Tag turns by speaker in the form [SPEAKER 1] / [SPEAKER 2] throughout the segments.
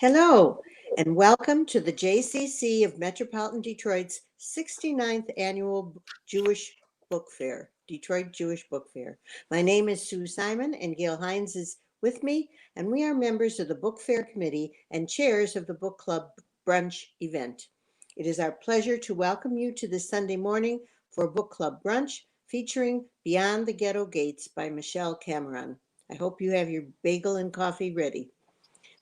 [SPEAKER 1] Hello, and welcome to the JCC of Metropolitan Detroit's 69th Annual Jewish Book Fair, Detroit Jewish Book Fair. My name is Sue Simon, and Gail Hines is with me, and we are members of the Book Fair Committee and chairs of the Book Club Brunch event. It is our pleasure to welcome you to this Sunday morning for Book Club Brunch featuring Beyond the Ghetto Gates by Michelle Cameron. I hope you have your bagel and coffee ready.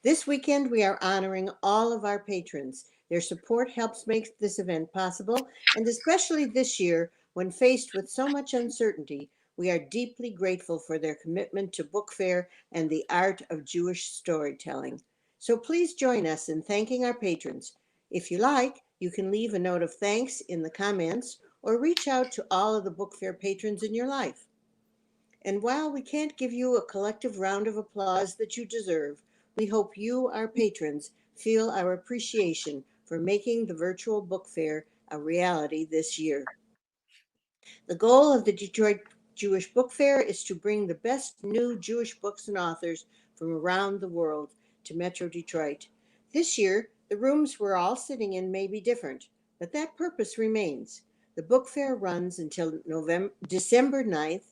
[SPEAKER 1] This weekend, we are honoring all of our patrons. Their support helps make this event possible, and especially this year, when faced with so much uncertainty, we are deeply grateful for their commitment to book fair and the art of Jewish storytelling. So please join us in thanking our patrons. If you like, you can leave a note of thanks in the comments or reach out to all of the book fair patrons in your life. And while we can't give you a collective round of applause that you deserve, we hope you, our patrons, feel our appreciation for making the virtual book fair a reality this year. The goal of the Detroit Jewish Book Fair is to bring the best new Jewish books and authors from around the world to Metro Detroit. This year, the rooms we're all sitting in may be different, but that purpose remains. The book fair runs until December 9th,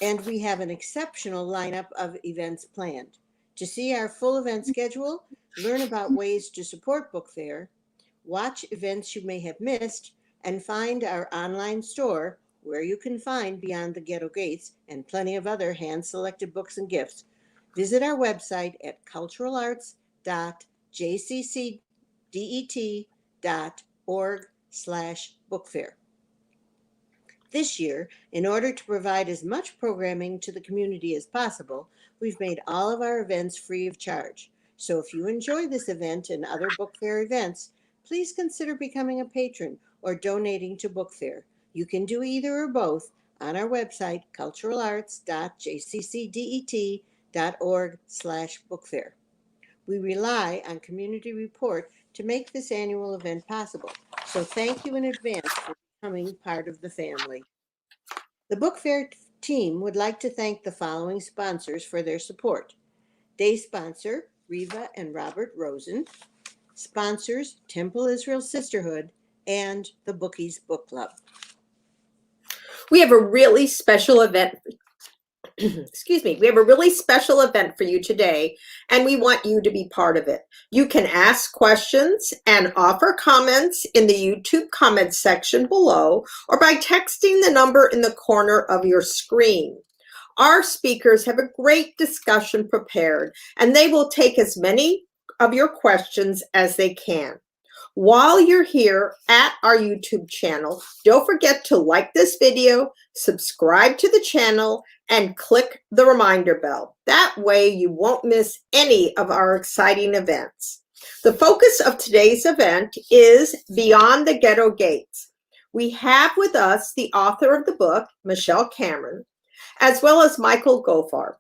[SPEAKER 1] and we have an exceptional lineup of events planned. To see our full event schedule, learn about ways to support Book Fair, watch events you may have missed, and find our online store where you can find Beyond the Ghetto Gates and plenty of other hand-selected books and gifts. Visit our website at culturalarts.jccdet.org/bookfair. This year, in order to provide as much programming to the community as possible, we've made all of our events free of charge. So if you enjoy this event and other book fair events, please consider becoming a patron or donating to Book Fair. You can do either or both on our website, culturalarts.jccdet.org/bookfair. We rely on community report to make this annual event possible. So thank you in advance for becoming part of the family. The Book Fair team would like to thank the following sponsors for their support. Day sponsor, Reva and Robert Rosen. Sponsors, Temple Israel Sisterhood and the Bookies Book Club.
[SPEAKER 2] We have a really special event. Excuse me. We have a really special event for you today, and we want you to be part of it. You can ask questions and offer comments in the YouTube comments section below or by texting the number in the corner of your screen. Our speakers have a great discussion prepared, and they will take as many of your questions as they can. While you're here at our YouTube channel, don't forget to like this video, subscribe to the channel, and click the reminder bell. That way you won't miss any of our exciting events. The focus of today's event is Beyond the Ghetto Gates. We have with us the author of the book, Michelle Cameron, as well as Michael Goldfarb,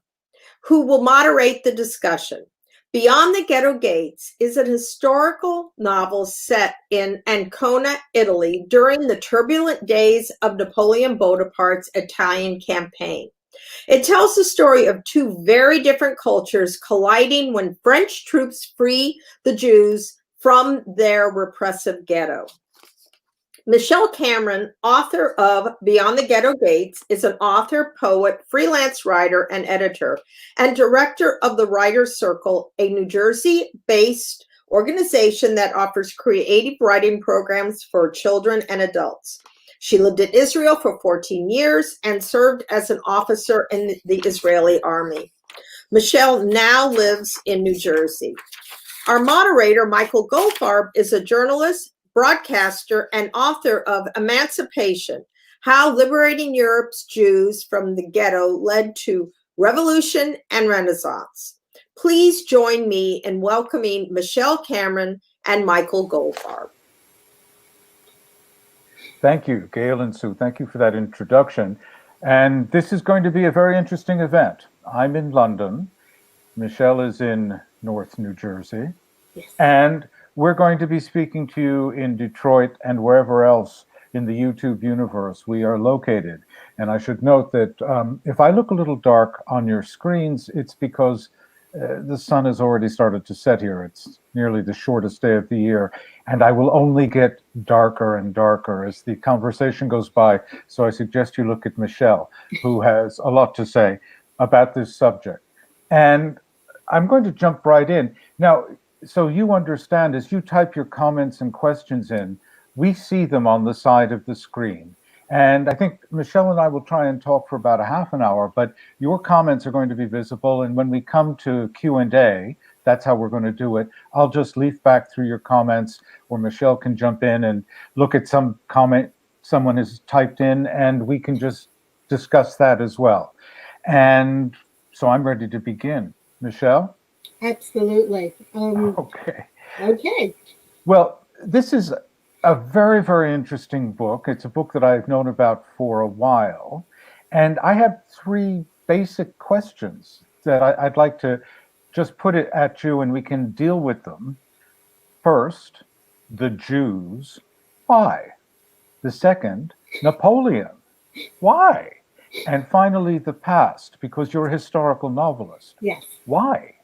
[SPEAKER 2] who will moderate the discussion. Beyond the Ghetto Gates is an historical novel set in Ancona, Italy, during the turbulent days of Napoleon Bonaparte's Italian campaign. It tells the story of two very different cultures colliding when French troops free the Jews from their repressive ghetto. Michelle Cameron, author of Beyond the Ghetto Gates, is an author, poet, freelance writer, and editor, and director of the Writers Circle, a New Jersey-based organization that offers creative writing programs for children and adults. She lived in Israel for 14 years and served as an officer in the Israeli army. Michelle now lives in New Jersey. Our moderator, Michael Goldfarb, is a journalist, broadcaster, and author of Emancipation: How Liberating Europe's Jews from the Ghetto Led to Revolution and Renaissance. Please join me in welcoming Michelle Cameron and Michael Goldfarb.
[SPEAKER 3] Thank you, Gail and Sue. Thank you for that introduction. And this is going to be a very interesting event. I'm in London. Michelle is in North New Jersey.
[SPEAKER 2] Yes.
[SPEAKER 3] And we're going to be speaking to you in Detroit and wherever else in the YouTube universe we are located. And I should note that if I look a little dark on your screens, it's because The sun has already started to set here. It's nearly the shortest day of the year, and I will only get darker and darker as the conversation goes by. So I suggest you look at Michelle, who has a lot to say about this subject. And I'm going to jump right in. Now, so you understand, as you type your comments and questions in, we see them on the side of the screen. And I think Michelle and I will try and talk for about a half an hour, but your comments are going to be visible. And when we come to Q&A, that's how we're going to do it. I'll just leaf back through your comments, or Michelle can jump in and look at some comment someone has typed in, and we can just discuss that as well. And so I'm ready to begin. Michelle?
[SPEAKER 4] Absolutely.
[SPEAKER 3] Okay.
[SPEAKER 4] Okay.
[SPEAKER 3] Well, this is a very, very interesting book. It's a book that I've known about for a while. And I have three basic questions that I'd like to just put it at you and we can deal with them. First, the Jews. Why? The second, Napoleon. Why? And finally, the past, because you're a historical novelist.
[SPEAKER 4] Yes.
[SPEAKER 3] Why?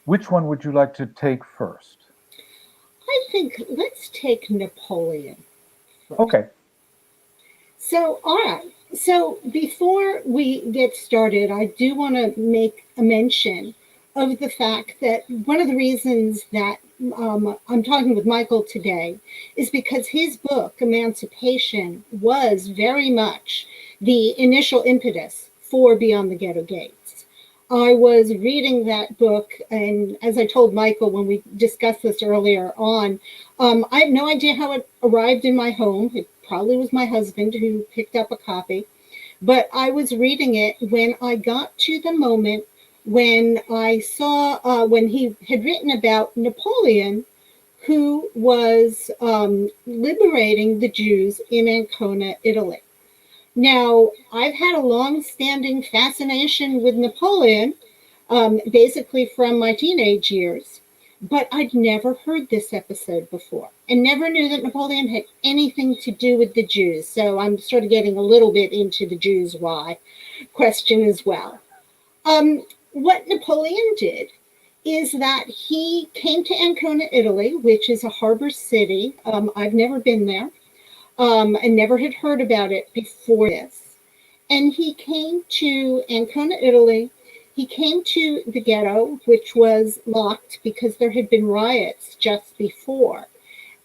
[SPEAKER 3] Which one would you like to take first?
[SPEAKER 4] I think let's take Napoleon first.
[SPEAKER 3] Okay.
[SPEAKER 4] So, all right. So before we get started, I do want to make a mention of the fact that one of the reasons that I'm talking with Michael today is because his book, Emancipation, was very much the initial impetus for Beyond the Ghetto Gates. I was reading that book, and as I told Michael when we discussed this earlier on, I have no idea how it arrived in my home. It probably was my husband who picked up a copy. But I was reading it when I got to the moment when I saw, when he had written about Napoleon, who was liberating the Jews in Ancona, Italy. Now, I've had a long-standing fascination with Napoleon, basically from my teenage years, but I'd never heard this episode before and never knew that Napoleon had anything to do with the Jews. So I'm sort of getting a little bit into the Jews why question as well. What Napoleon did is that he came to Ancona, Italy, which is a harbor city. I've never been there. I never had heard about it before this. And he came to Ancona, Italy. He came to the ghetto, which was locked because there had been riots just before.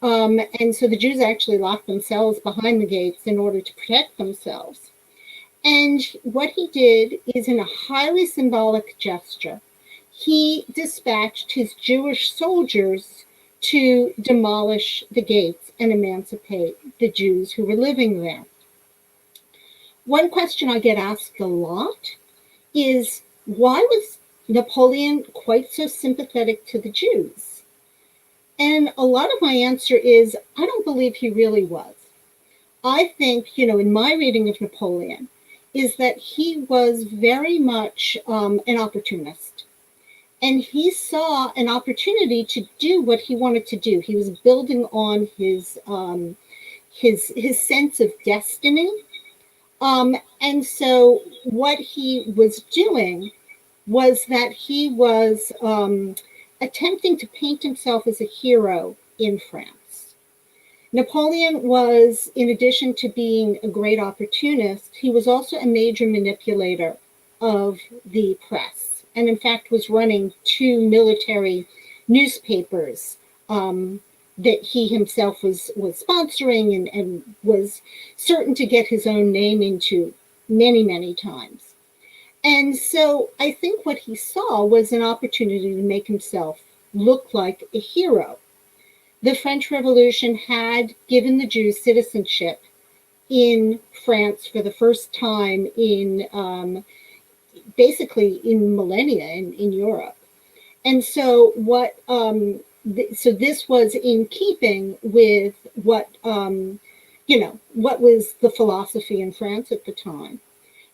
[SPEAKER 4] And so the Jews actually locked themselves behind the gates in order to protect themselves. And what he did is, in a highly symbolic gesture, he dispatched his Jewish soldiers to demolish the gates and emancipate the Jews who were living there. One question I get asked a lot is, why was Napoleon quite so sympathetic to the Jews? And a lot of my answer is, I don't believe he really was. I think, in my reading of Napoleon, is that he was very much an opportunist. And he saw an opportunity to do what he wanted to do. He was building on his sense of destiny. And so what he was doing was that he was attempting to paint himself as a hero in France. Napoleon was, in addition to being a great opportunist, he was also a major manipulator of the press, and in fact was running 2 military newspapers that he himself was sponsoring and was certain to get his own name into many, many times. And so I think what he saw was an opportunity to make himself look like a hero. The French Revolution had given the Jews citizenship in France for the first time in basically in millennia in Europe. And so so this was in keeping with what was the philosophy in France at the time.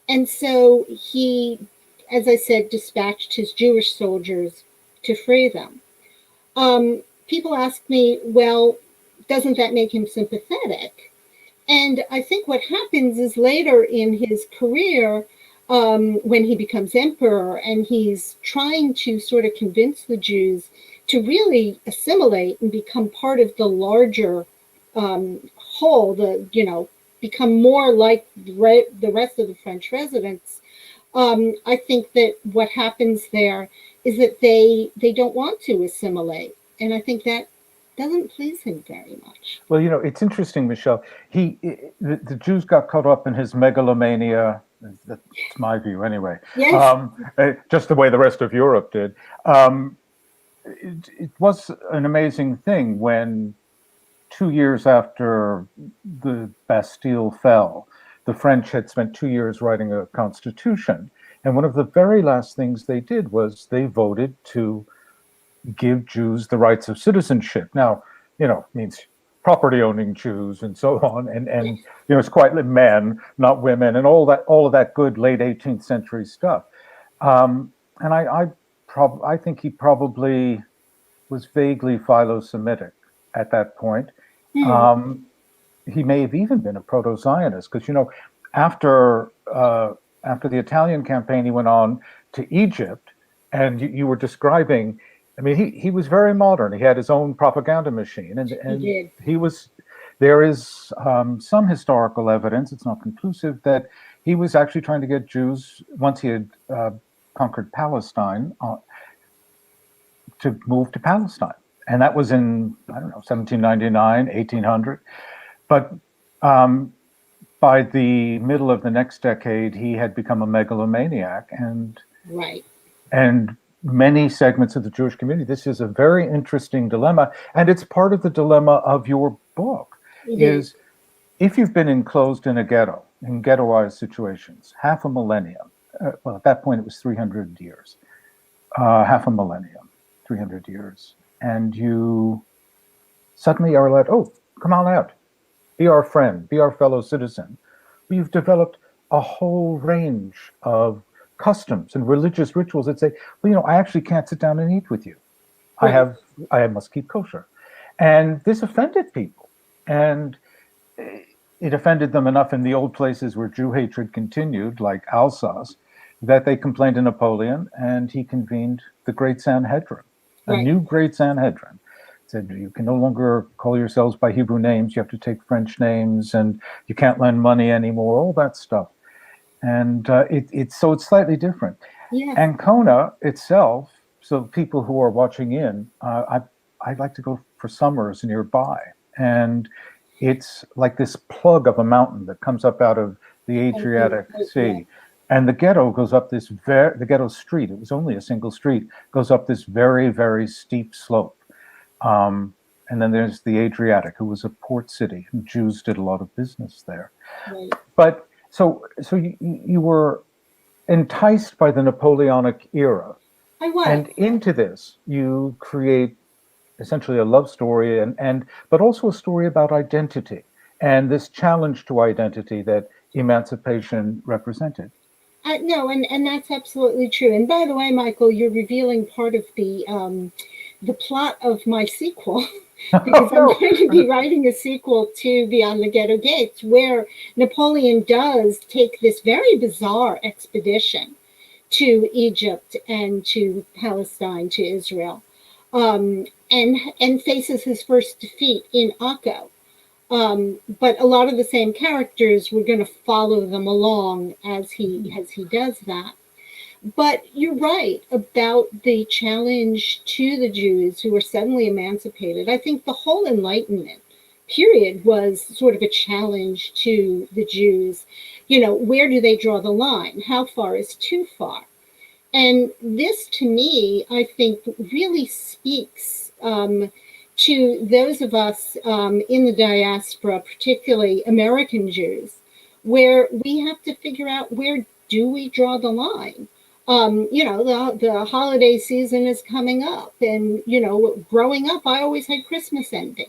[SPEAKER 4] And so he, as I said, dispatched his Jewish soldiers to free them. People ask me, well, doesn't that make him sympathetic? And I think what happens is later in his career, when he becomes emperor, and he's trying to sort of convince the Jews to really assimilate and become part of the larger whole, become more like the rest of the French residents. I think that what happens there is that they don't want to assimilate, and I think that doesn't please him very much.
[SPEAKER 3] Well, it's interesting, Michelle. The Jews got caught up in his megalomania. That's my view, anyway.
[SPEAKER 4] Yes.
[SPEAKER 3] Just the way the rest of Europe did. It was an amazing thing when 2 years after the Bastille fell, the French had spent 2 years writing a constitution. And one of the very last things they did was they voted to give Jews the rights of citizenship. Now, means property owning Jews and so on. And it's quite men, not women, and all of that good late 18th century stuff. And I think he probably was vaguely Philo-Semitic at that point. He may have even been a proto-Zionist, because after the Italian campaign, he went on to Egypt, and you were describing. I mean, he was very modern. He had his own propaganda machine, and he was. There is some historical evidence, it's not conclusive, that he was actually trying to get Jews, once he had conquered Palestine, to move to Palestine. And that was in, 1799, 1800. But by the middle of the next decade, he had become a megalomaniac. And many segments of the Jewish community, this is a very interesting dilemma. And it's part of the dilemma of your book, is if you've been enclosed in a ghetto, in ghettoized situations, half a millennium, well, at that point it was 300 years, half a millennium, 300 years, and you suddenly are like, oh, come on out, be our friend, be our fellow citizen. We've developed a whole range of customs and religious rituals that say, well, I actually can't sit down and eat with you.
[SPEAKER 4] Right.
[SPEAKER 3] I must keep kosher. And this offended people. And it offended them enough in the old places where Jew hatred continued, like Alsace, that they complained to Napoleon, and he convened the Great Sanhedrin, a new Great Sanhedrin. Said, you can no longer call yourselves by Hebrew names, you have to take French names, and you can't lend money anymore, all that stuff. And it's slightly different.
[SPEAKER 4] Yes.
[SPEAKER 3] Ancona itself, so people who are watching in, I'd like to go for summers nearby. And it's like this plug of a mountain that comes up out of the Adriatic Sea. And the ghetto goes up the ghetto street, it was only a single street, goes up this very, very steep slope. And then there's the Adriatic, who was a port city, and Jews did a lot of business there.
[SPEAKER 4] Right.
[SPEAKER 3] But so you were enticed by the Napoleonic era.
[SPEAKER 4] I was.
[SPEAKER 3] And into this, you create essentially a love story, but also a story about identity and this challenge to identity that emancipation represented.
[SPEAKER 4] No, and that's absolutely true. And by the way, Michael, you're revealing part of the plot of my sequel. Because I'm going to be writing a sequel to Beyond the Ghetto Gates, where Napoleon does take this very bizarre expedition to Egypt and to Palestine, to Israel, and faces his first defeat in Akko. But a lot of the same characters, we're going to follow them along as he does that. But you're right about the challenge to the Jews who were suddenly emancipated. I think the whole Enlightenment period was sort of a challenge to the Jews. Where do they draw the line? How far is too far? And this, to me, I think really speaks to those of us in the diaspora, particularly American Jews, where we have to figure out, where do we draw the line? The holiday season is coming up, and, growing up, I always had Christmas envy.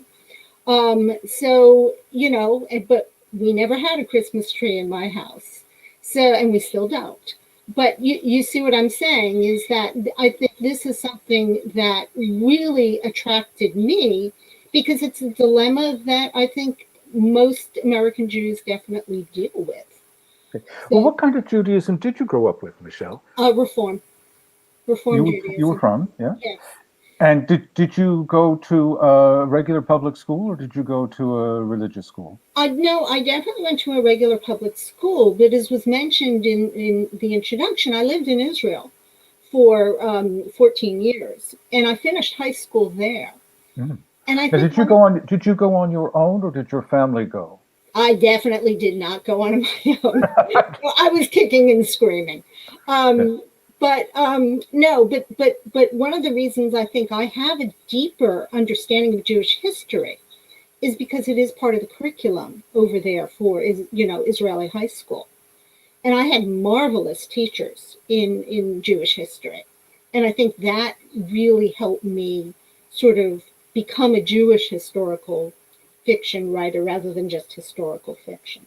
[SPEAKER 4] But we never had a Christmas tree in my house. And we still don't. But you see what I'm saying, is that I think this is something that really attracted me, because it's a dilemma that I think most American Jews definitely deal with.
[SPEAKER 3] Well,
[SPEAKER 4] So,
[SPEAKER 3] what kind of Judaism did you grow up with, Michelle?
[SPEAKER 4] Reform Judaism.
[SPEAKER 3] You were from, yeah?
[SPEAKER 4] Yes.
[SPEAKER 3] And did you go to a regular public school or did you go to a religious school?
[SPEAKER 4] No, I definitely went to a regular public school, but as was mentioned in the introduction, I lived in Israel for 14 years, and I finished high school there.
[SPEAKER 3] Mm.
[SPEAKER 4] And I
[SPEAKER 3] Now,
[SPEAKER 4] think
[SPEAKER 3] did you go on your own or did your family go?
[SPEAKER 4] I definitely did not go on my own. I was kicking and screaming. No, but one of the reasons I think I have a deeper understanding of Jewish history is because it is part of the curriculum over there for Israeli high school. And I had marvelous teachers in Jewish history. And I think that really helped me sort of become a Jewish historical fiction writer rather than just historical fiction.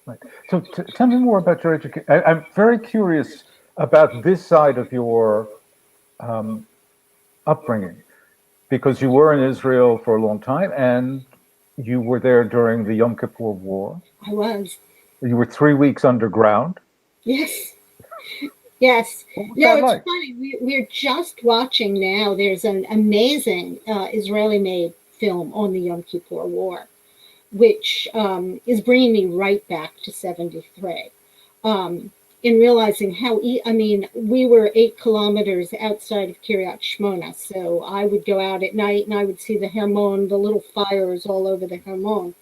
[SPEAKER 3] Right. So tell me more about your education. I'm very curious about this side of your upbringing, because you were in Israel for a long time and you were there during the Yom Kippur War.
[SPEAKER 4] I was.
[SPEAKER 3] You were 3 weeks underground.
[SPEAKER 4] Yes. Yes.
[SPEAKER 3] What was
[SPEAKER 4] No,
[SPEAKER 3] that
[SPEAKER 4] it's
[SPEAKER 3] like?
[SPEAKER 4] funny. We're just watching now. There's an amazing Israeli-made film on the Yom Kippur War, which is bringing me right back to 73. In realizing how, we were 8 kilometers outside of Kiryat Shmona, so I would go out at night and I would see the Hermon, the little fires all over the Hermon.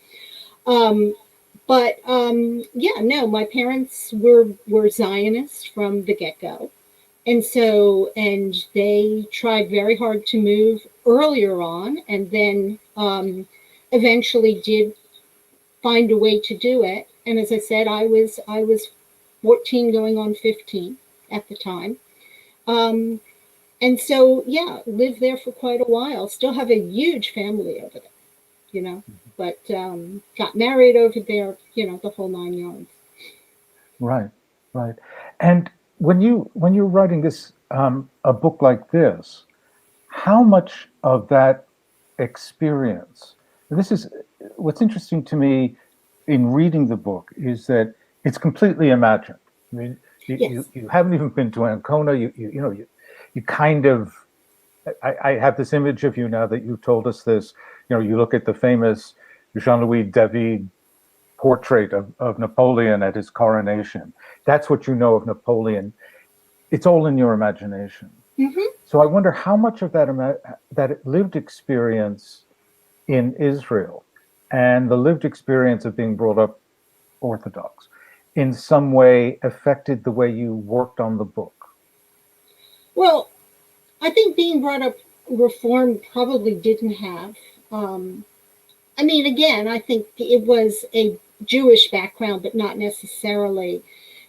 [SPEAKER 4] My parents were Zionists from the get-go. And they tried very hard to move earlier on, and then eventually did find a way to do it. And as I said, I was 14 going on 15 at the time. Lived there for quite a while. Still have a huge family over there, but got married over there, the whole 9 yards.
[SPEAKER 3] Right, right. And when you're writing this a book like this, how much of that experience? This is what's interesting to me in reading the book is that it's completely imagined. I mean,
[SPEAKER 4] Yes.
[SPEAKER 3] you haven't even been to Ancona. You kind of. I have this image of you now that you told us this. You look at the famous Jean-Louis David portrait of Napoleon at his coronation. That's what you know of Napoleon. It's all in your imagination.
[SPEAKER 4] Mm-hmm.
[SPEAKER 3] So I wonder how much of that lived experience in Israel and the lived experience of being brought up Orthodox in some way affected the way you worked on the book.
[SPEAKER 4] Well, I think being brought up Reform probably didn't have. I think it was a Jewish background, but not necessarily,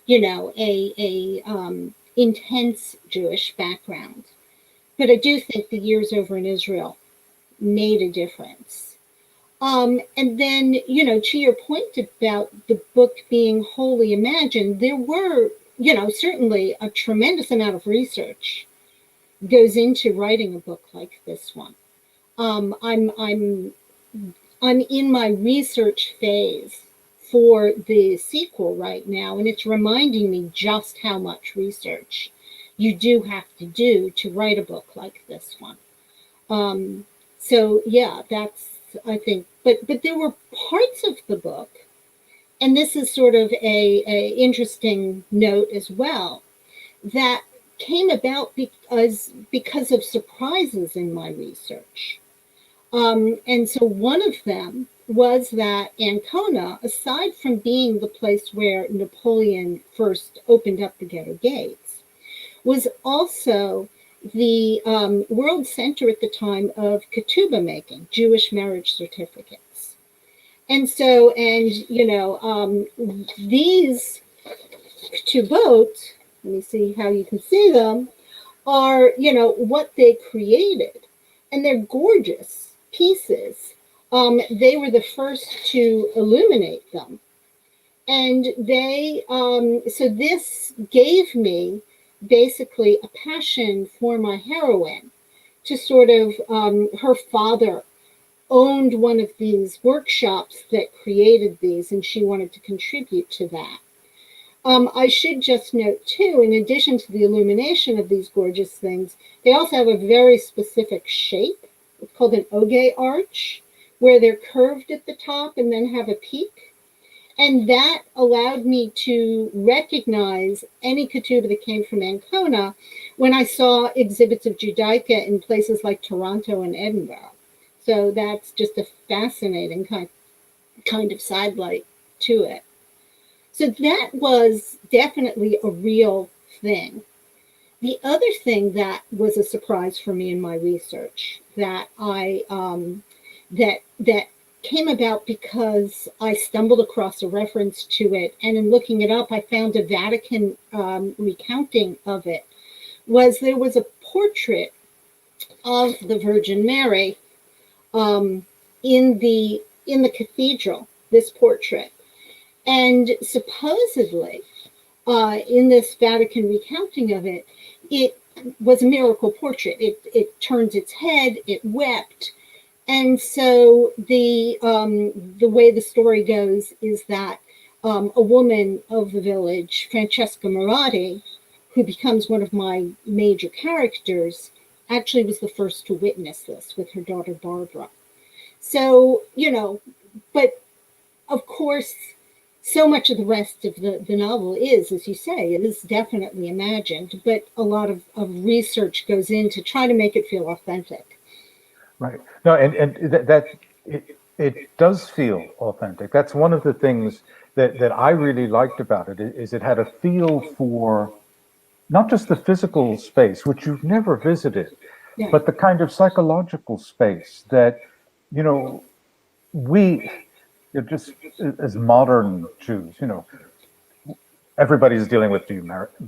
[SPEAKER 4] a intense Jewish background. But I do think the years over in Israel made a difference. And then, to your point about the book being wholly imagined, there were, certainly a tremendous amount of research goes into writing a book like this one. I'm in my research phase for the sequel right now, and it's reminding me just how much research you do have to do to write a book like this one. That's, I think, but there were parts of the book, and this is sort of a interesting note as well, that came about because of surprises in my research. And so one of them was that Ancona, aside from being the place where Napoleon first opened up the Ghetto Gates, was also the world center at the time of ketubah making, Jewish marriage certificates. And so, these ketubot, let me see how you can see them, are, what they created. And they're gorgeous pieces. They were the first to illuminate them. And so this gave me basically a passion for my heroine to sort of, her father owned one of these workshops that created these, and she wanted to contribute to that. I should just note too, in addition to the illumination of these gorgeous things, they also have a very specific shape. It's called an oge arch, where they're curved at the top and then have a peak. And that allowed me to recognize any ketubah that came from Ancona when I saw exhibits of Judaica in places like Toronto and Edinburgh. So that's just a fascinating kind of sidelight to it. So that was definitely a real thing. The other thing that was a surprise for me in my research that that came about because I stumbled across a reference to it, and in looking it up, I found a Vatican recounting of it. There was a portrait of the Virgin Mary in the cathedral. This portrait. And supposedly, in this Vatican recounting of it, it was a miracle portrait. It turned its head, it wept. And so the way the story goes is that a woman of the village, Francesca Moratti, who becomes one of my major characters, actually was the first to witness this with her daughter Barbara. So, but of course, so much of the rest of the novel is, as you say, it is definitely imagined, but a lot of research goes in to try to make it feel authentic.
[SPEAKER 3] Right. No, and it does feel authentic. That's one of the things that I really liked about it, is it had a feel for not just the physical space, which you've never visited,
[SPEAKER 4] Yeah.
[SPEAKER 3] but the kind of psychological space that, you're just as modern Jews, everybody's dealing with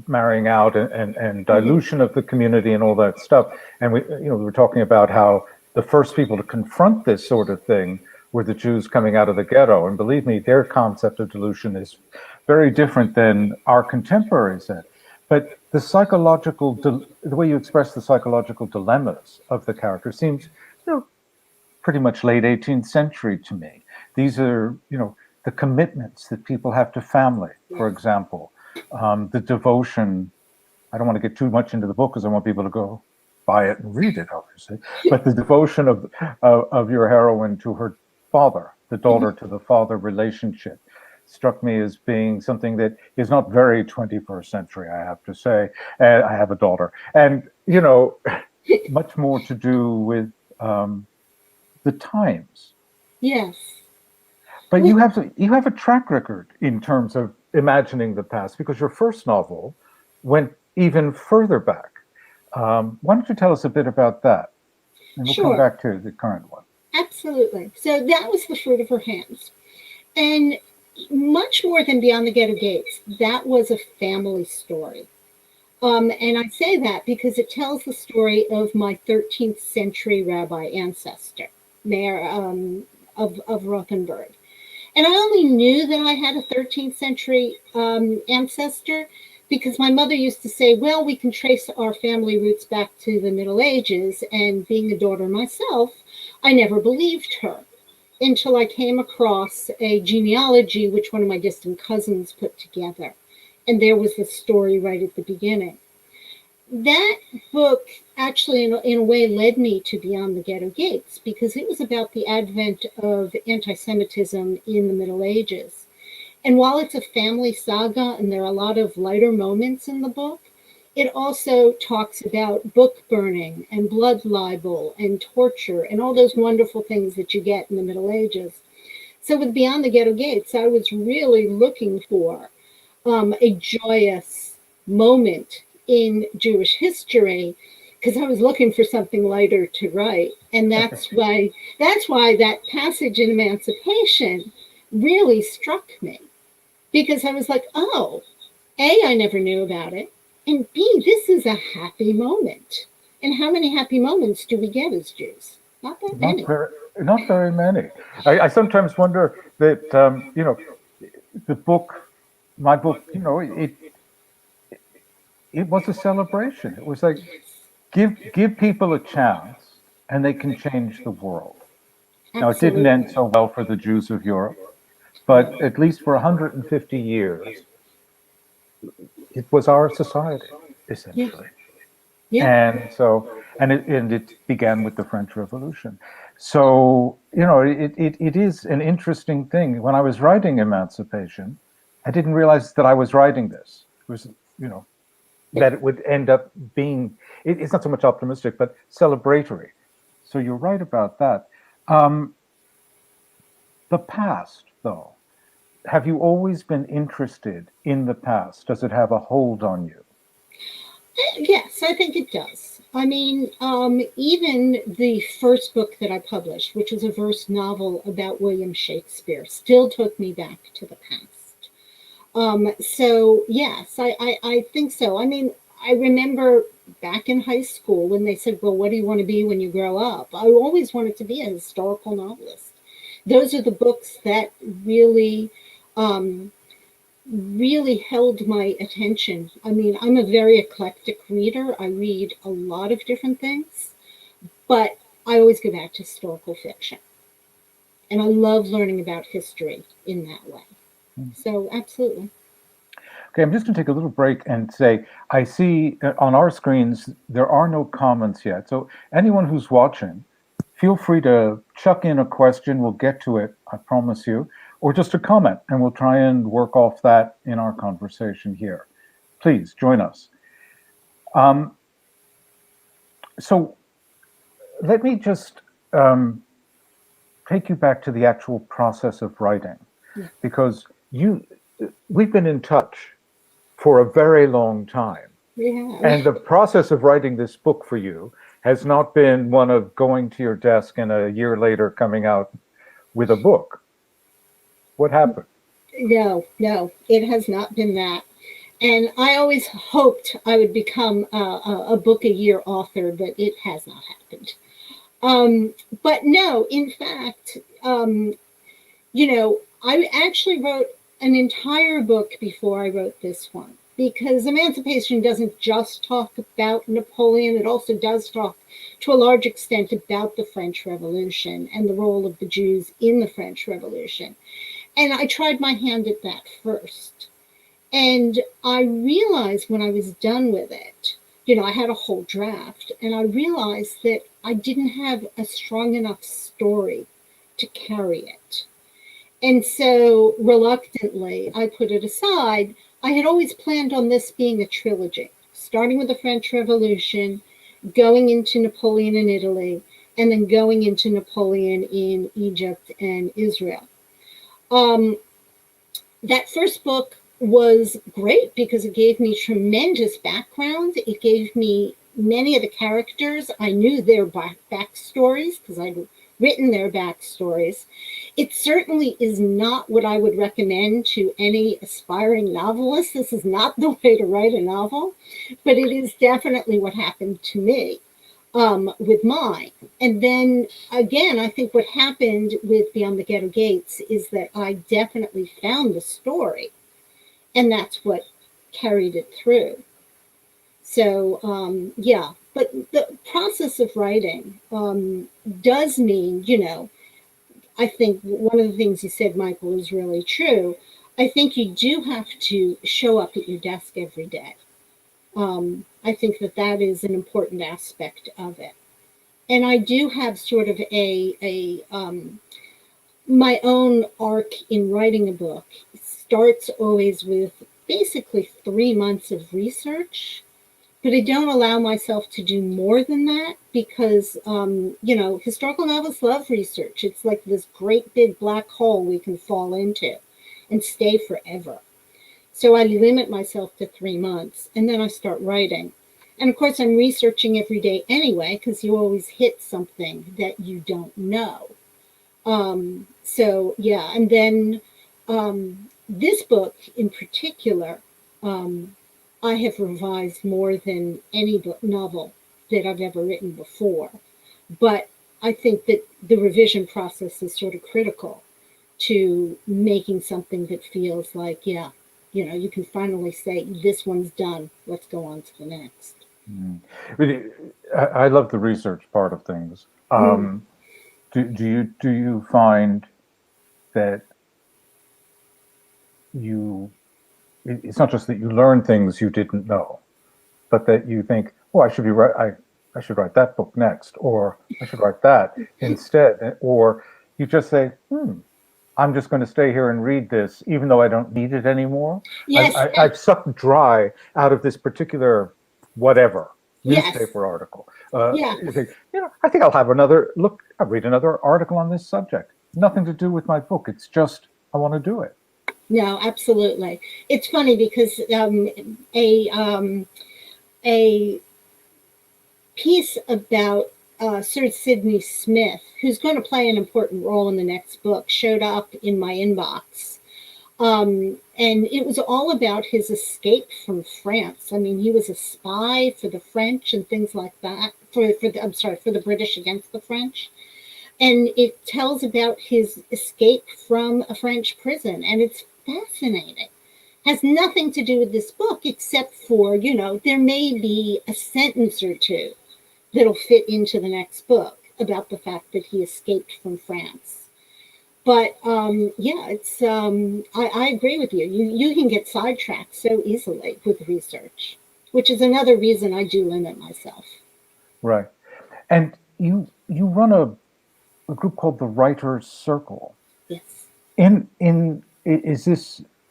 [SPEAKER 3] marrying out and dilution of the community and all that stuff. And we were talking about how the first people to confront this sort of thing were the Jews coming out of the ghetto. And believe me, their concept of dilution is very different than our contemporaries. But the way you express the psychological dilemmas of the character seems, pretty much late 18th century to me. These are, the commitments that people have to family, for example, the devotion. I don't want to get too much into the book because I want people to go buy it and read it, obviously. But the devotion of your heroine to her father, the daughter to the father relationship, struck me as being something that is not very 21st century, I have to say. And I have a daughter, and much more to do with the times.
[SPEAKER 4] Yes.
[SPEAKER 3] But you have a track record in terms of imagining the past, because your first novel went even further back. Why don't you tell us a bit about that? And we'll come back to the current one.
[SPEAKER 4] Absolutely. So that was The Fruit of Her Hands. And much more than Beyond the Ghetto Gates, that was a family story. And I say that because it tells the story of my 13th century rabbi ancestor, Mayor of Rothenburg. And I only knew that I had a 13th century ancestor because my mother used to say, well, we can trace our family roots back to the Middle Ages. And being a daughter myself, I never believed her until I came across a genealogy which one of my distant cousins put together. And there was the story right at the beginning. That book actually, in a way, led me to Beyond the Ghetto Gates, because it was about the advent of anti-Semitism in the Middle Ages. And while it's a family saga and there are a lot of lighter moments in the book, it also talks about book burning and blood libel and torture and all those wonderful things that you get in the Middle Ages. So with Beyond the Ghetto Gates, I was really looking for a joyous moment in Jewish history, because I was looking for something lighter to write. And that's why that passage in Emancipation really struck me, because I was like, oh, A, I never knew about it, and B, this is a happy moment. And how many happy moments do we get as Jews? Not that many.
[SPEAKER 3] Not very many. I sometimes wonder that, my book, it was a celebration. It was like, give people a chance and they can change the world.
[SPEAKER 4] Absolutely.
[SPEAKER 3] Now, it didn't end so well for the Jews of Europe, but at least for 150 years, it was our society, essentially.
[SPEAKER 4] Yeah.
[SPEAKER 3] And so, and it began with the French Revolution. So, it is an interesting thing. When I was writing Emancipation, I didn't realize that I was writing this. It was, you know, that it would end up being, it's not so much optimistic, but celebratory. So you're right about that. Um, the past, though, have you always been interested in the past? Does it have a hold on you?
[SPEAKER 4] Yes, I think it does. I mean, even the first book that I published, which was a verse novel about William Shakespeare, still took me back to the past. So yes, I think so. I mean, I remember back in high school when they said, well, what do you want to be when you grow up? I always wanted to be a historical novelist. Those are the books that really held my attention. I mean, I'm a very eclectic reader. I read a lot of different things, but I always go back to historical fiction. And I love learning about history in that way. So, absolutely.
[SPEAKER 3] Okay, I'm just going to take a little break and say, I see on our screens, there are no comments yet. So anyone who's watching, feel free to chuck in a question. We'll get to it, I promise you, or just a comment, and we'll try and work off that in our conversation here. Please join us. So let me just take you back to the actual process of writing, because we've been in touch for a very long time.
[SPEAKER 4] Yeah.
[SPEAKER 3] And the process of writing this book for you has not been one of going to your desk and a year later coming out with a book. What happened?
[SPEAKER 4] No, it has not been that. And I always hoped I would become a book a year author, but it has not happened. But no, in fact, I actually wrote an entire book before I wrote this one, because Emancipation doesn't just talk about Napoleon, it also does talk to a large extent about the French Revolution and the role of the Jews in the French Revolution. And I tried my hand at that first. And I realized when I was done with it, I had a whole draft, and I realized that I didn't have a strong enough story to carry it. And so reluctantly, I put it aside. I had always planned on this being a trilogy, starting with the French Revolution, going into Napoleon in Italy, and then going into Napoleon in Egypt and Israel. That first book was great because it gave me tremendous background. It gave me many of the characters. I knew their backstories because I'd written their backstories. It certainly is not what I would recommend to any aspiring novelist. This is not the way to write a novel, but it is definitely what happened to me with mine. And then again, I think what happened with Beyond the Ghetto Gates is that I definitely found the story, and that's what carried it through. So, yeah, but the process of writing does mean, I think one of the things you said, Michael, is really true. I think you do have to show up at your desk every day. I think that is an important aspect of it. And I do have sort of my own arc in writing a book. It starts always with basically 3 months of research, but I don't allow myself to do more than that because, historical novels love research. It's like this great big black hole we can fall into and stay forever. So I limit myself to 3 months, and then I start writing. And of course, I'm researching every day anyway, because you always hit something that you don't know. So, yeah. And then this book in particular, I have revised more than any novel that I've ever written before. But I think that the revision process is sort of critical to making something that feels like, yeah, you can finally say, this one's done. Let's go on to the next.
[SPEAKER 3] I love the research part of things. Do you find that you it's not just that you learn things you didn't know, but that you think, oh, I should write that book next, or I should write that instead, or you just say, I'm just going to stay here and read this, even though I don't need it anymore.
[SPEAKER 4] Yes.
[SPEAKER 3] I've sucked dry out of this particular whatever newspaper article.
[SPEAKER 4] Yeah.
[SPEAKER 3] You think, I think I'll have another look. I'll read another article on this subject. Nothing to do with my book. It's just I want to do it.
[SPEAKER 4] No, absolutely. It's funny because a piece about Sir Sidney Smith, who's going to play an important role in the next book, showed up in my inbox. And it was all about his escape from France. I mean, he was a spy for the French and things like that, for the British against the French. And it tells about his escape from a French prison. And it's fascinating. Has nothing to do with this book, except for, there may be a sentence or two that'll fit into the next book about the fact that he escaped from France. But it's I agree with you. You can get sidetracked so easily with research, which is another reason I do limit myself.
[SPEAKER 3] Right. And you run a group called the Writers' Circle.
[SPEAKER 4] Yes.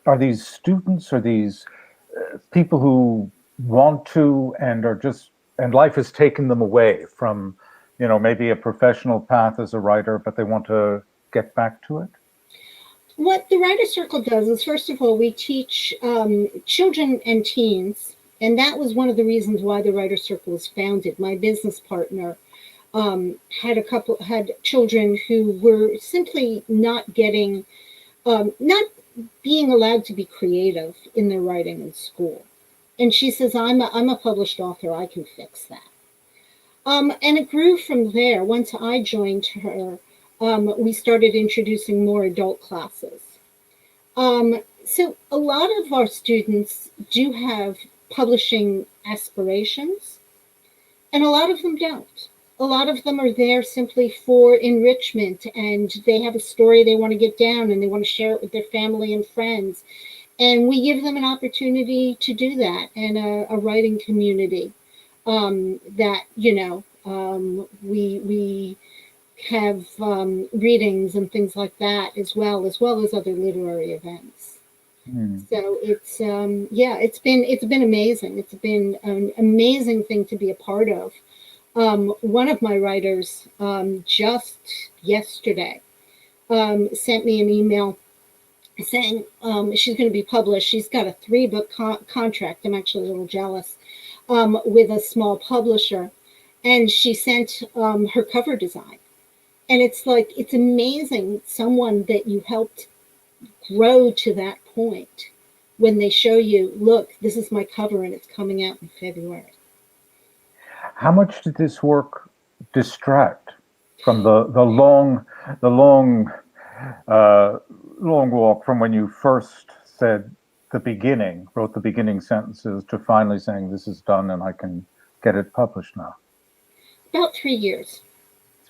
[SPEAKER 3] Are these students, or these people who want to and life has taken them away from, maybe a professional path as a writer, but they want to get back to it?
[SPEAKER 4] What the Writers' Circle does is, first of all, we teach children and teens, and that was one of the reasons why the Writers' Circle was founded. My business partner had children who were simply not being allowed to be creative in their writing in school. And she says, I'm a published author, I can fix that. And it grew from there. Once I joined her, we started introducing more adult classes. So a lot of our students do have publishing aspirations, and a lot of them don't. A lot of them are there simply for enrichment, and they have a story they want to get down and they want to share it with their family and friends. And we give them an opportunity to do that, and a writing community that, we have readings and things like that as well as other literary events. So it's it's been amazing. It's been an amazing thing to be a part of. One of my writers just yesterday sent me an email saying she's going to be published. She's got a 3-book contract. I'm actually a little jealous, with a small publisher. And she sent her cover design. And it's amazing, someone that you helped grow to that point, when they show you, look, this is my cover and it's coming out in February.
[SPEAKER 3] How much did this work distract from the long walk from when you first wrote the beginning sentences, to finally saying this is done and I can get it published now?
[SPEAKER 4] About 3 years.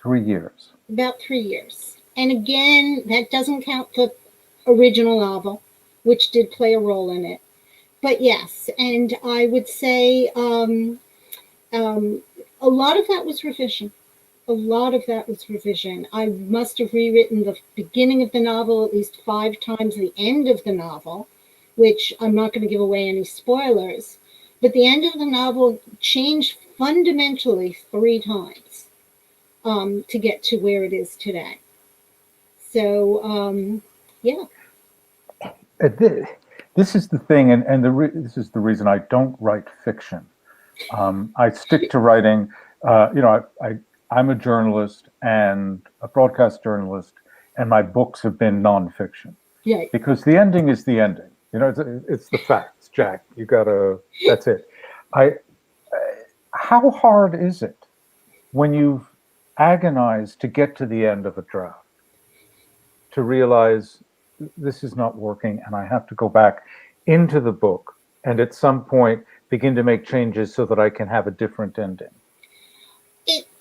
[SPEAKER 3] 3 years.
[SPEAKER 4] About 3 years. And again, that doesn't count the original novel, which did play a role in it. But yes, and I would say a lot of that was revision. I must have rewritten the beginning of the novel at least 5 times, the end of the novel, which I'm not going to give away any spoilers, but the end of the novel changed fundamentally 3 times to get to where it is today. So, yeah.
[SPEAKER 3] This is the thing, and this is the reason I don't write fiction. I stick to writing. I'm a journalist and a broadcast journalist, and my books have been nonfiction.
[SPEAKER 4] Yeah.
[SPEAKER 3] Because the ending is the ending. It's the facts, Jack. That's it. How hard is it when you've agonized to get to the end of a draft to realize this is not working and I have to go back into the book and at some point begin to make changes so that I can have a different ending?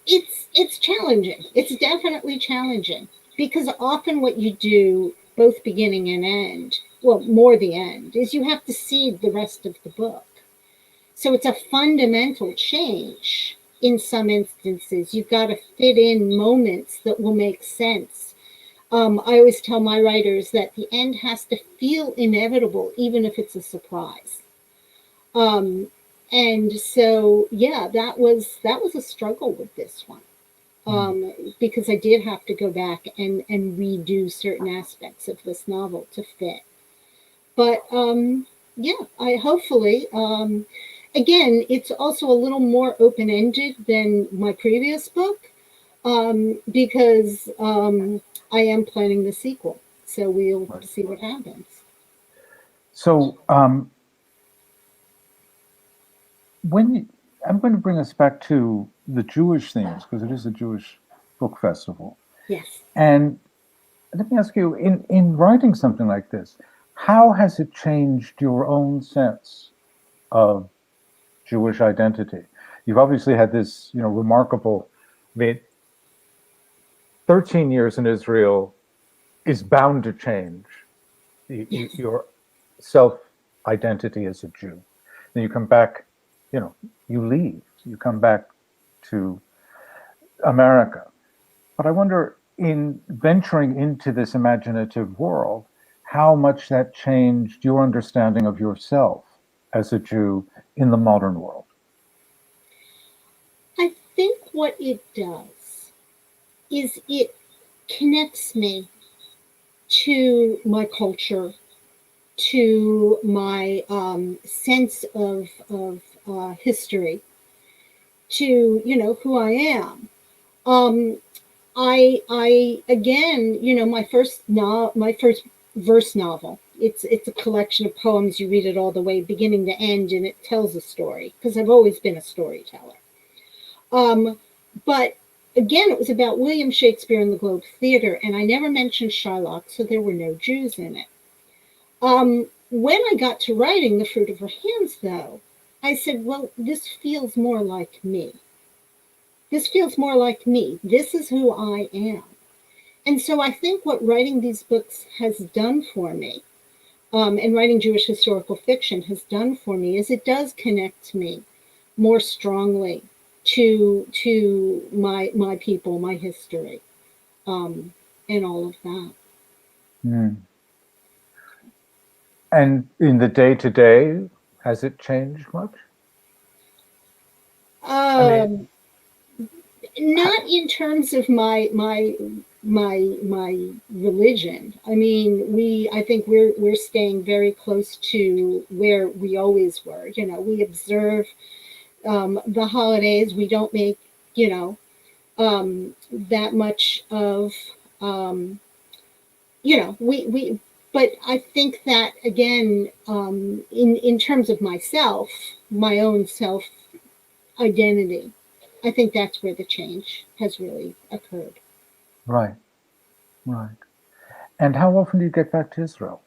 [SPEAKER 4] It's challenging. It's definitely challenging, because often what you do both beginning and end, well, more the end, is you have to see the rest of the book. So it's a fundamental change. In some instances, you've got to fit in moments that will make sense. I always tell my writers that the end has to feel inevitable, even if it's a surprise. And so, yeah, that was a struggle with this one. Because I did have to go back and redo certain aspects of this novel to fit. But yeah, I hopefully, again, it's also a little more open-ended than my previous book, because I am planning the sequel. So we'll see what happens.
[SPEAKER 3] So I'm going to bring us back to the Jewish themes, because it is a Jewish book festival.
[SPEAKER 4] Yes.
[SPEAKER 3] And let me ask you, in writing something like this, how has it changed your own sense of Jewish identity? You've obviously had this, remarkable, 13 years in Israel is bound to change your self-identity as a Jew. Then you come back, you leave, you come back to America. But I wonder, in venturing into this imaginative world, how much that changed your understanding of yourself as a Jew in the modern world.
[SPEAKER 4] I think what it does is it connects me to my culture, to my sense of history, to who I am. I again, my first verse novel. It's a collection of poems. You read it all the way, beginning to end, and it tells a story, because I've always been a storyteller. But again, it was about William Shakespeare and the Globe Theater, and I never mentioned Shylock, so there were no Jews in it. When I got to writing The Fruit of Her Hands, though, I said, well, this feels more like me. This feels more like me. This is who I am. And so I think what writing these books has done for me, and writing Jewish historical fiction has done for me, is it does connect me more strongly to my people, my history, and all of that.
[SPEAKER 3] Mm. And in the day-to-day, has it changed much?
[SPEAKER 4] Not in terms of my religion. I mean, I think we're staying very close to where we always were. We observe the holidays. We don't make that much of we. But I think that again, in terms of myself, my own self identity, I think that's where the change has really occurred.
[SPEAKER 3] Right. And how often do you get back to Israel?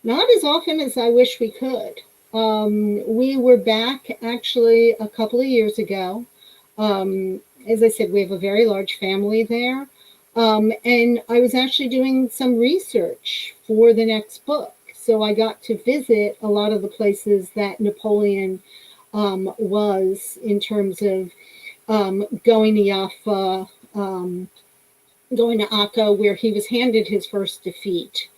[SPEAKER 4] Not as often as I wish we could. We were back actually a couple of years ago. As I said, we have a very large family there. And I was actually doing some research for the next book. So I got to visit a lot of the places that Napoleon was, in terms of going to Jaffa, going to Akka, where he was handed his first defeat,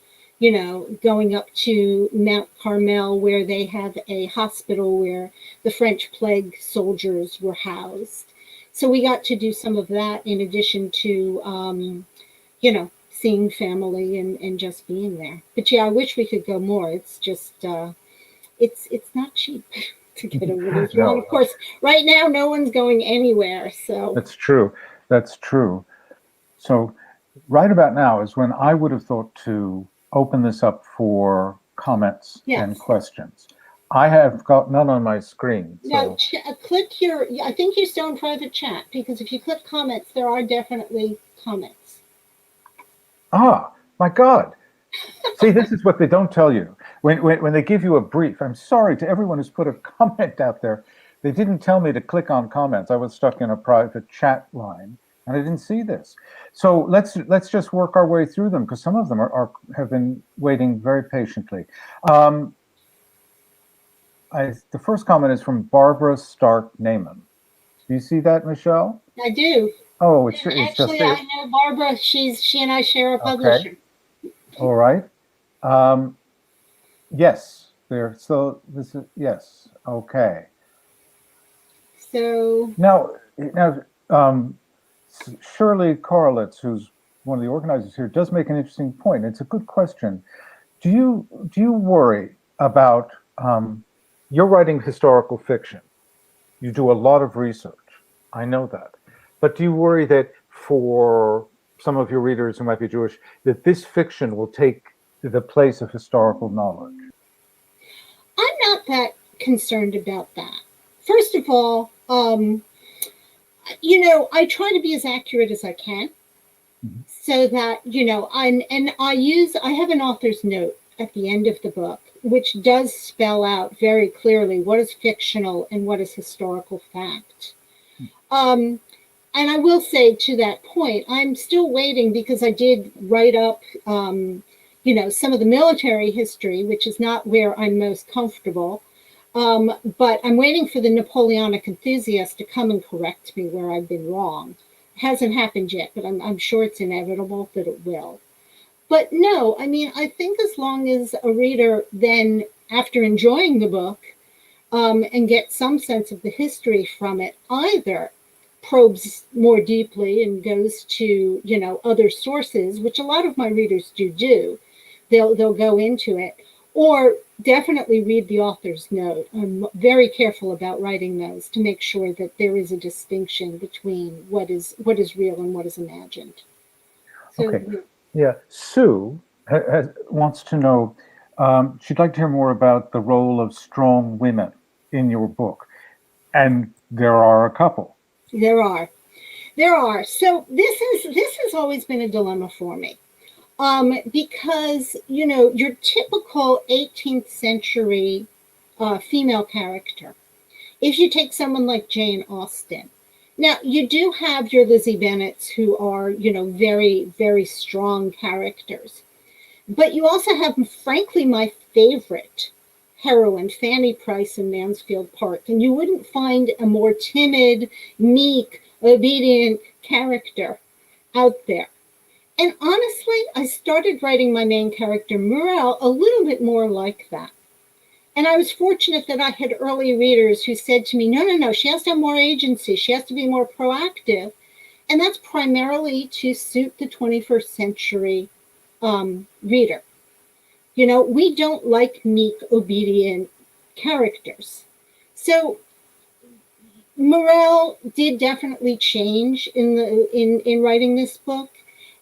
[SPEAKER 4] going up to Mount Carmel, where they have a hospital where the French plague soldiers were housed. So we got to do some of that in addition to, seeing family and just being there. But yeah, I wish we could go more. It's just, it's not cheap to get over to Israel. No. Of course, right now, no one's going anywhere. So
[SPEAKER 3] That's true. So right about now is when I would have thought to open this up for comments and questions. I have got none on my screen. So.
[SPEAKER 4] Now, click I think you're still in private chat, because if you click comments, there are definitely comments.
[SPEAKER 3] Ah, my God. See, this is what they don't tell you. When they give you a brief, I'm sorry to everyone who's put a comment out there. They didn't tell me to click on comments. I was stuck in a private chat line, and I didn't see this. So let's just work our way through them, because some of them have been waiting very patiently. The first comment is from Barbara Stark Naiman. Do you see that, Michelle?
[SPEAKER 4] I do.
[SPEAKER 3] Oh, it's
[SPEAKER 4] Actually,
[SPEAKER 3] just
[SPEAKER 4] I know Barbara. She and I share a publisher.
[SPEAKER 3] All right. Yes. So this is yes. Okay.
[SPEAKER 4] So
[SPEAKER 3] Now, Shirley Korolitz, who's one of the organizers here, does make an interesting point. It's a good question. Do you worry about you're writing historical fiction? You do a lot of research. I know that. But do you worry that for some of your readers who might be Jewish, that this fiction will take the place of historical knowledge?
[SPEAKER 4] I'm not that concerned about that. First of all, I try to be as accurate as I can, so that, I have an author's note at the end of the book, which does spell out very clearly what is fictional and what is historical fact. And I will say, to that point, I'm still waiting, because I did write up, some of the military history, which is not where I'm most comfortable. But I'm waiting for the Napoleonic enthusiast to come and correct me where I've been wrong. It hasn't happened yet, but I'm sure it's inevitable that it will. But no, I mean, I think as long as a reader then, after enjoying the book, and get some sense of the history from it, either probes more deeply and goes to, other sources, which a lot of my readers do. They'll go into it, or definitely read the author's note. I'm very careful about writing those to make sure that there is a distinction between what is real and what is imagined. So,
[SPEAKER 3] okay. Yeah. Sue wants to know, she'd like to hear more about the role of strong women in your book. And there are a couple.
[SPEAKER 4] There are. So this has always been a dilemma for me. Because, your typical 18th century female character, if you take someone like Jane Austen, now you do have your Lizzie Bennets, who are, very, very strong characters. But you also have, frankly, my favorite heroine, Fanny Price in Mansfield Park. And you wouldn't find a more timid, meek, obedient character out there. And honestly, I started writing my main character, Morel, a little bit more like that. And I was fortunate that I had early readers who said to me, no, she has to have more agency. She has to be more proactive. And that's primarily to suit the 21st century reader. We don't like meek, obedient characters. So Morel did definitely change in writing this book.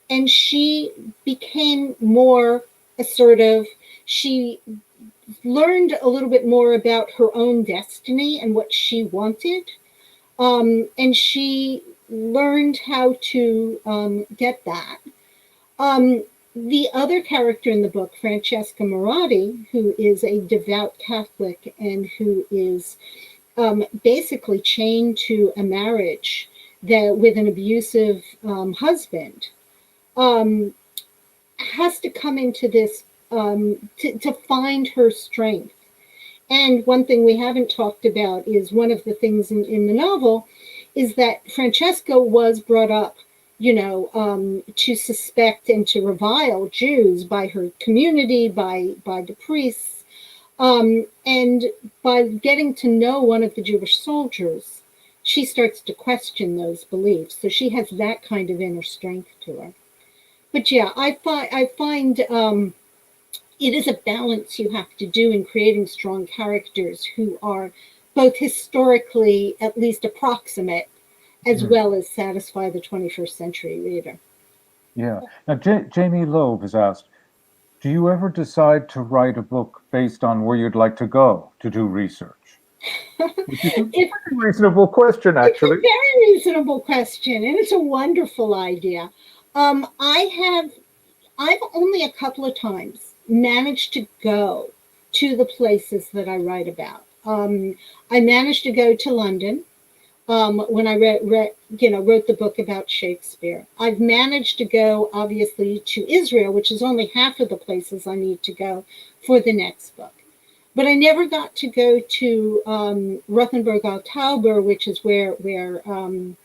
[SPEAKER 4] And she became more assertive. She learned a little bit more about her own destiny and what she wanted. And she learned how to get that. The other character in the book, Francesca Marotti, who is a devout Catholic and who is basically chained to a marriage with an abusive husband, has to come into this to find her strength. And one thing we haven't talked about is one of the things in the novel is that Francesca was brought up, to suspect and to revile Jews by her community, by the priests. And by getting to know one of the Jewish soldiers, she starts to question those beliefs. So she has that kind of inner strength to her. But yeah, I find it is a balance you have to do in creating strong characters who are both historically at least approximate, as well as satisfy the 21st century reader.
[SPEAKER 3] Yeah. Now, Jamie Loeb has asked, do you ever decide to write a book based on where you'd like to go to do research? Which is a very reasonable question, actually.
[SPEAKER 4] It's a very reasonable question, and it's a wonderful idea. I've only a couple of times managed to go to the places that I write about. I managed to go to London. when I wrote the book about Shakespeare. I've managed to go, obviously, to Israel, which is only half of the places I need to go for the next book. But I never got to go to Rothenburg al Tauber, which is where the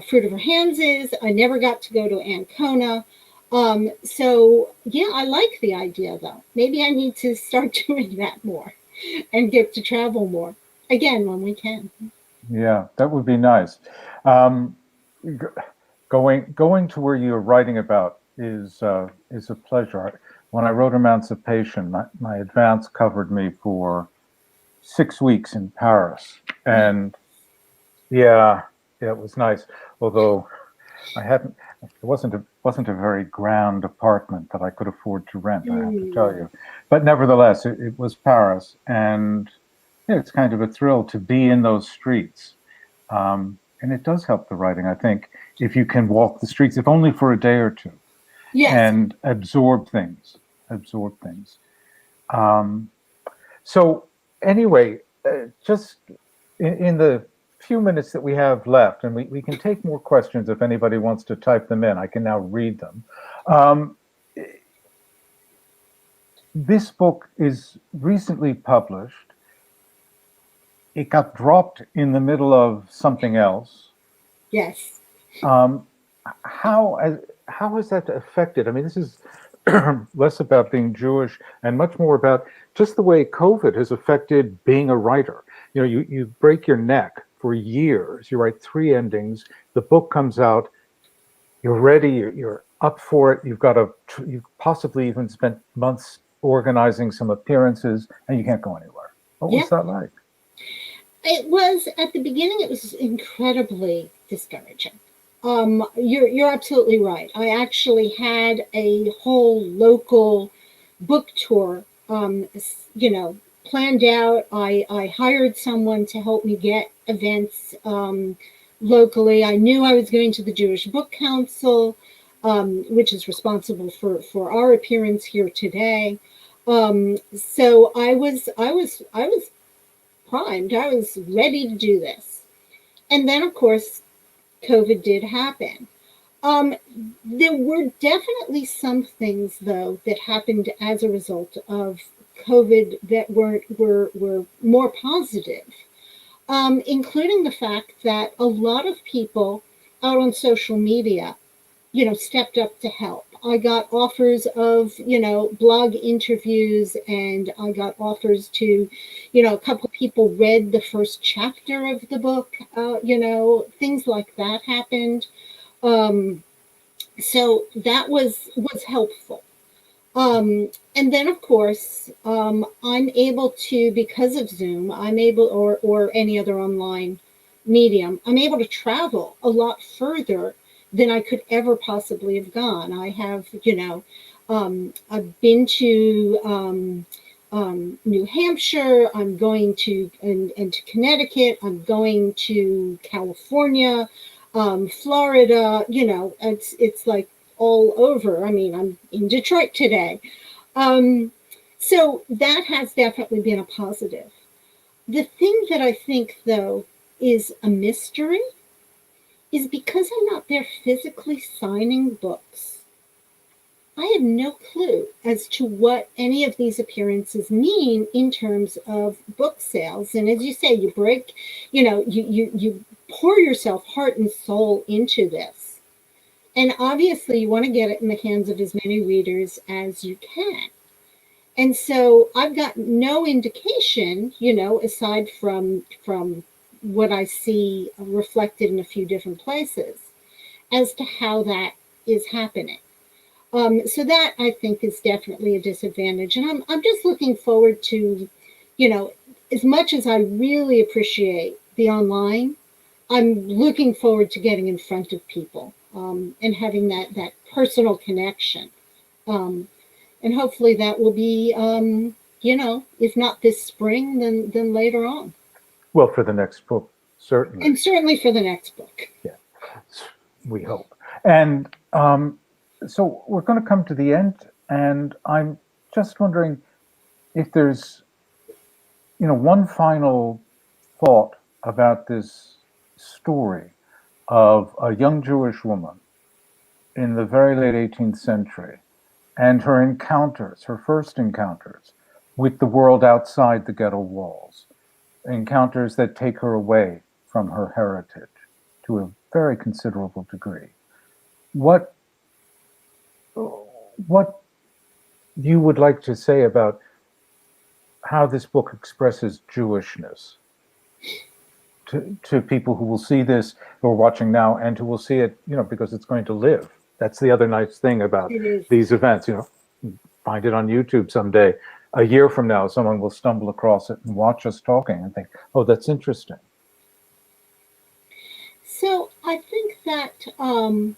[SPEAKER 4] Fruit of Her Hands is. I never got to go to Ancona. So yeah, I like the idea though. Maybe I need to start doing that more and get to travel more again when we can.
[SPEAKER 3] Yeah, that would be nice. Um, going to where you're writing about is a pleasure. When I wrote Emancipation, my advance covered me for 6 weeks in Paris, and yeah, it was nice. Although I hadn't, it wasn't a very grand apartment that I could afford to rent, I have to tell you. But nevertheless, it was Paris, and yeah, it's kind of a thrill to be in those streets. And it does help the writing, I think, if you can walk the streets, if only for a day or two,
[SPEAKER 4] Yes.
[SPEAKER 3] and absorb things. So anyway, just in the few minutes that we have left, and we can take more questions if anybody wants to type them in. I can now read them. This book is recently published. It got dropped in the middle of something else.
[SPEAKER 4] Yes.
[SPEAKER 3] How has that affected? I mean, this is less about being Jewish and much more about just the way COVID has affected being a writer. You know, you break your neck for years. You write 3 endings. The book comes out. You're ready. You're up for it. You've possibly even spent months organizing some appearances, and you can't go anywhere. What was that like?
[SPEAKER 4] It was, at the beginning, it was incredibly discouraging. You're absolutely right. I actually had a whole local book tour, planned out. I hired someone to help me get events locally. I knew I was going to the Jewish Book Council, which is responsible for our appearance here today. So I was primed. I was ready to do this. And then, of course, COVID did happen. There were definitely some things, though, that happened as a result of COVID that were more positive, including the fact that a lot of people out on social media, stepped up to help. I got offers of, blog interviews, and I got offers to, a couple of people read the first chapter of the book, things like that happened. So that was helpful. And then, of course, I'm able to, because of Zoom, or any other online medium, I'm able to travel a lot further than I could ever possibly have gone. I have, I've been to New Hampshire. I'm going to and to Connecticut. I'm going to California, Florida. It's like all over. I mean, I'm in Detroit today. So that has definitely been a positive. The thing that I think, though, is a mystery is because I'm not there physically signing books. I have no clue as to what any of these appearances mean in terms of book sales. And as you say, you break, you pour yourself heart and soul into this. And obviously you want to get it in the hands of as many readers as you can. And so I've got no indication, aside from what I see reflected in a few different places as to how that is happening. So that, I think, is definitely a disadvantage. And I'm just looking forward to, as much as I really appreciate the online, I'm looking forward to getting in front of people and having that personal connection. And hopefully that will be, if not this spring, then later on.
[SPEAKER 3] Well, for the next book, certainly.
[SPEAKER 4] And certainly for the next book.
[SPEAKER 3] Yeah, we hope. And so we're going to come to the end, and I'm just wondering if there's, one final thought about this story of a young Jewish woman in the very late 18th century and her encounters, her first encounters with the world outside the ghetto walls, encounters that take her away from her heritage to a very considerable degree. What you would like to say about how this book expresses Jewishness to people who will see this, who are watching now, and who will see it, because it's going to live. That's the other nice thing about these events, find it on YouTube someday. A year from now, someone will stumble across it and watch us talking and think, oh, that's interesting.
[SPEAKER 4] So I think that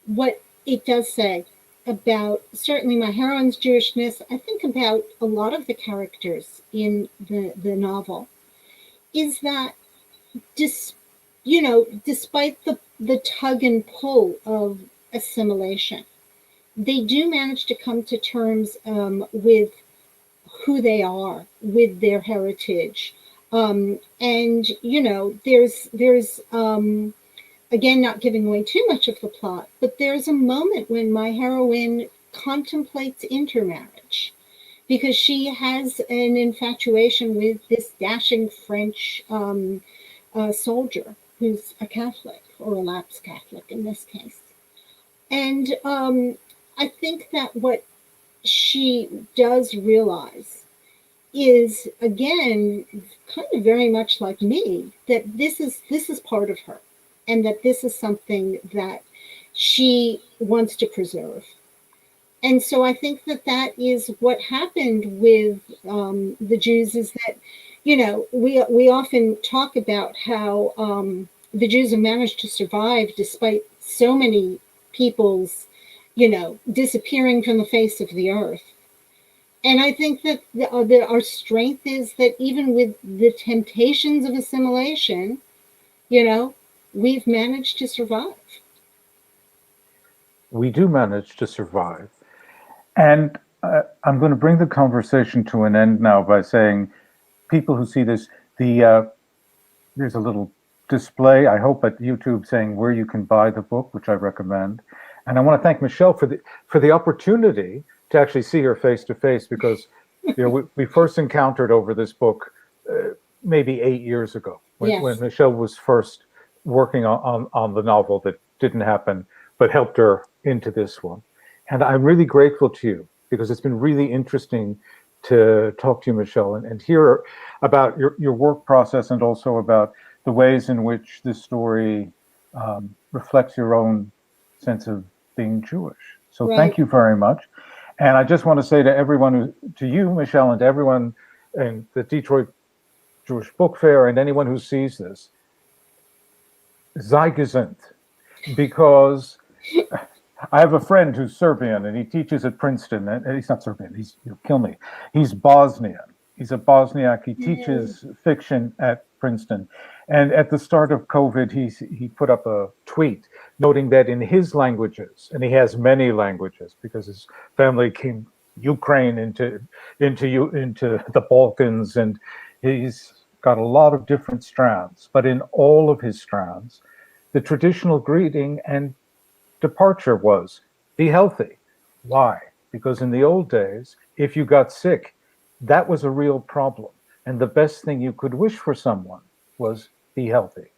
[SPEAKER 4] what it does say about certainly my heroine's Jewishness, I think about a lot of the characters in the novel, is that despite the tug and pull of assimilation, they do manage to come to terms with who they are, with their heritage. And, there's again, not giving away too much of the plot, but there's a moment when my heroine contemplates intermarriage because she has an infatuation with this dashing French soldier who's a Catholic, or a lapsed Catholic in this case. And I think that what she does realize is, again, kind of very much like me, that this is part of her, and that this is something that she wants to preserve. And so I think that is what happened with the Jews, is that, we often talk about how the Jews have managed to survive despite so many people's, disappearing from the face of the earth. And I think that our strength is that even with the temptations of assimilation, we've managed to survive.
[SPEAKER 3] We do manage to survive. And I'm going to bring the conversation to an end now by saying, people who see this, there's a little display, I hope, at YouTube saying where you can buy the book, which I recommend. And I want to thank Michelle for the opportunity to actually see her face to face, because we first encountered over this book maybe 8 years ago when Michelle was first working on the novel that didn't happen, but helped her into this one. And I'm really grateful to you, because it's been really interesting to talk to you, Michelle, and hear about your work process, and also about the ways in which this story reflects your own sense of being Jewish. So Thank you very much. And I just want to say to everyone, to you, Michelle, and to everyone in the Detroit Jewish Book Fair, and anyone who sees this, sei gesund, because I have a friend who's Serbian, and he teaches at Princeton, and he's not Serbian, he'll kill me. He's Bosnian. He's a Bosniak. He teaches fiction at Princeton. And at the start of COVID, he put up a tweet noting that in his languages, and he has many languages because his family came Ukraine into the Balkans, and he's got a lot of different strands. But in all of his strands, the traditional greeting and departure was, be healthy. Why? Because in the old days, if you got sick, that was a real problem. And the best thing you could wish for someone was be healthy.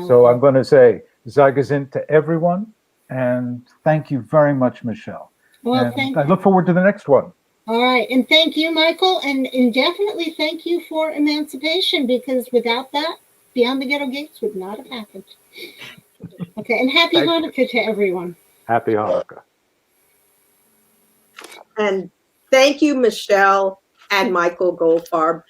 [SPEAKER 3] So I'm going to say sei gesund to everyone. And thank you very much, Michelle.
[SPEAKER 4] Well,
[SPEAKER 3] I look forward to the next one.
[SPEAKER 4] All right. And thank you, Michael. And definitely thank you for Emancipation, because without that, Beyond the Ghetto Gates would not have happened. Okay. And happy Hanukkah to everyone.
[SPEAKER 3] Happy Hanukkah.
[SPEAKER 2] And thank you, Michelle and Michael Goldfarb,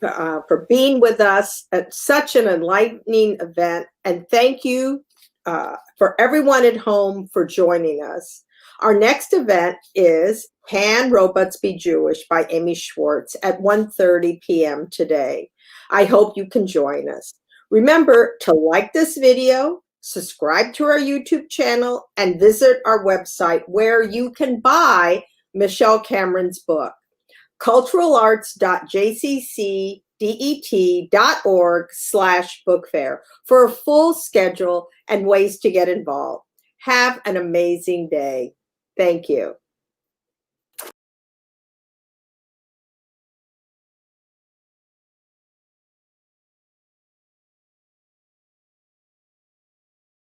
[SPEAKER 2] for being with us at such an enlightening event. And thank you for everyone at home for joining us. Our next event is Can Robots Be Jewish by Amy Schwartz at 1:30 p.m. today. I hope you can join us. Remember to like this video, subscribe to our YouTube channel, and visit our website where you can buy Michelle Cameron's book, culturalarts.jcc det.org/bookfair for a full schedule and ways to get involved. Have an amazing day. Thank you.